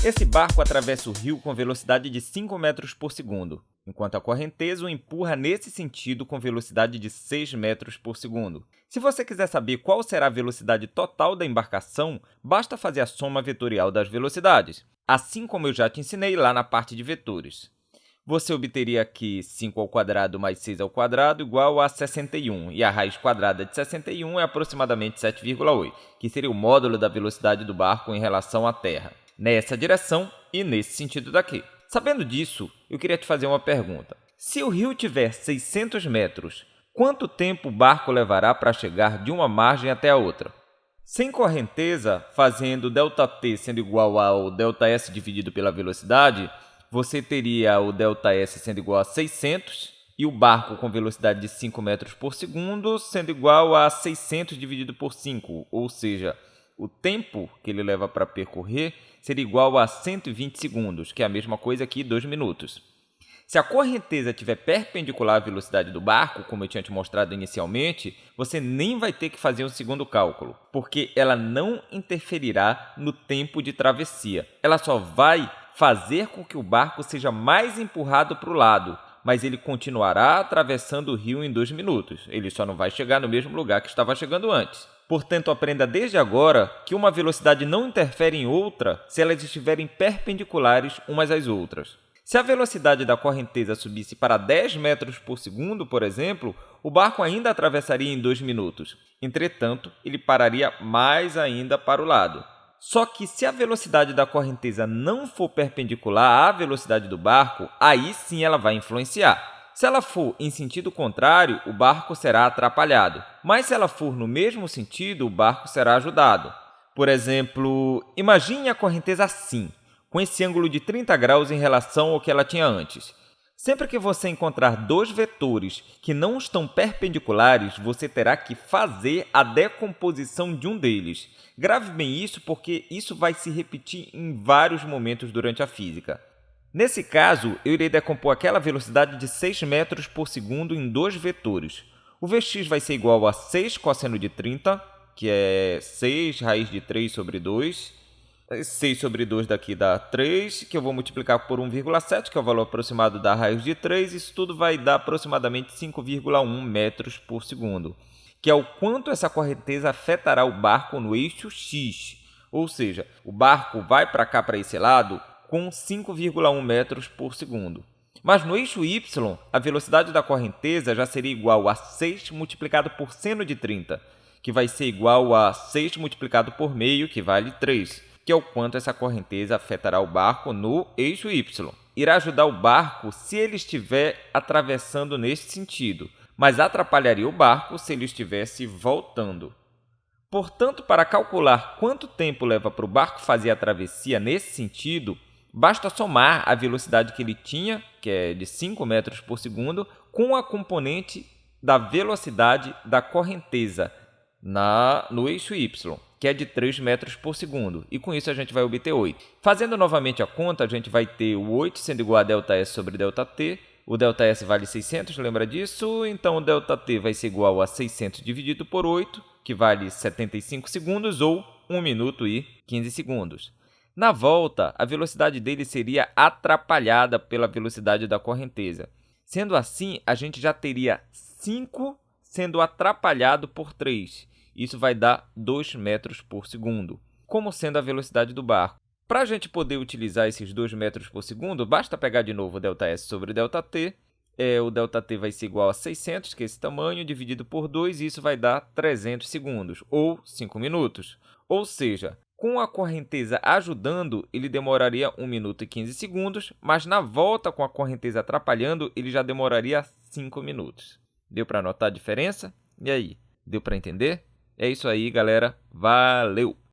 Esse barco atravessa o rio com velocidade de 5 metros por segundo, enquanto a correnteza o empurra nesse sentido com velocidade de 6 metros por segundo. Se você quiser saber qual será a velocidade total da embarcação, basta fazer a soma vetorial das velocidades, assim como eu já te ensinei lá na parte de vetores. Você obteria aqui 5 ao quadrado mais 6 ao quadrado igual a 61, e a raiz quadrada de 61 é aproximadamente 7,8, que seria o módulo da velocidade do barco em relação à Terra, nessa direção e nesse sentido daqui. Sabendo disso, eu queria te fazer uma pergunta. Se o rio tiver 600 metros, quanto tempo o barco levará para chegar de uma margem até a outra? Sem correnteza, fazendo ΔT sendo igual ao ΔS dividido pela velocidade, você teria o ΔS sendo igual a 600 e o barco com velocidade de 5 metros por segundo sendo igual a 600 dividido por 5, ou seja, o tempo que ele leva para percorrer seria igual a 120 segundos, que é a mesma coisa que 2 minutos. Se a correnteza estiver perpendicular à velocidade do barco, como eu tinha te mostrado inicialmente, você nem vai ter que fazer um segundo cálculo, porque ela não interferirá no tempo de travessia. Ela só vai fazer com que o barco seja mais empurrado para o lado, mas ele continuará atravessando o rio em 2 minutos. Ele só não vai chegar no mesmo lugar que estava chegando antes. Portanto, aprenda desde agora que uma velocidade não interfere em outra se elas estiverem perpendiculares umas às outras. Se a velocidade da correnteza subisse para 10 metros por segundo, por exemplo, o barco ainda atravessaria em 2 minutos. Entretanto, ele pararia mais ainda para o lado. Só que se a velocidade da correnteza não for perpendicular à velocidade do barco, aí sim ela vai influenciar. Se ela for em sentido contrário, o barco será atrapalhado. Mas se ela for no mesmo sentido, o barco será ajudado. Por exemplo, imagine a correnteza assim, com esse ângulo de 30 graus em relação ao que ela tinha antes. Sempre que você encontrar dois vetores que não estão perpendiculares, você terá que fazer a decomposição de um deles. Grave bem isso porque isso vai se repetir em vários momentos durante a física. Nesse caso, eu irei decompor aquela velocidade de 6 metros por segundo em dois vetores. O Vx vai ser igual a 6 cosseno de 30, que é 6 raiz de 3 sobre 2. 6 sobre 2 daqui dá 3, que eu vou multiplicar por 1,7, que é o valor aproximado da raiz de 3. Isso tudo vai dar aproximadamente 5,1 metros por segundo, que é o quanto essa correnteza afetará o barco no eixo X. Ou seja, o barco vai para cá, para esse lado, com 5,1 metros por segundo. Mas no eixo Y, a velocidade da correnteza já seria igual a 6 multiplicado por seno de 30, que vai ser igual a 6 multiplicado por meio, que vale 3. Que é o quanto essa correnteza afetará o barco no eixo Y. Irá ajudar o barco se ele estiver atravessando neste sentido, mas atrapalharia o barco se ele estivesse voltando. Portanto, para calcular quanto tempo leva para o barco fazer a travessia nesse sentido, basta somar a velocidade que ele tinha, que é de 5 metros por segundo, com a componente da velocidade da correnteza no eixo Y, que é de 3 metros por segundo, e com isso a gente vai obter 8. Fazendo novamente a conta, a gente vai ter o 8 sendo igual a ΔS sobre ΔT, o ΔS vale 600, lembra disso? Então o ΔT vai ser igual a 600 dividido por 8, que vale 75 segundos, ou 1 minuto e 15 segundos. Na volta, a velocidade dele seria atrapalhada pela velocidade da correnteza. Sendo assim, a gente já teria 5 sendo atrapalhado por 3. Isso vai dar 2 metros por segundo, como sendo a velocidade do barco. Para a gente poder utilizar esses 2 metros por segundo, basta pegar de novo o ΔS sobre ΔT. O ΔT vai ser igual a 600, que é esse tamanho, dividido por 2, e isso vai dar 300 segundos, ou 5 minutos. Ou seja, com a correnteza ajudando, ele demoraria 1 minuto e 15 segundos, mas na volta com a correnteza atrapalhando, ele já demoraria 5 minutos. Deu para notar a diferença? E aí, deu para entender? É isso aí, galera. Valeu!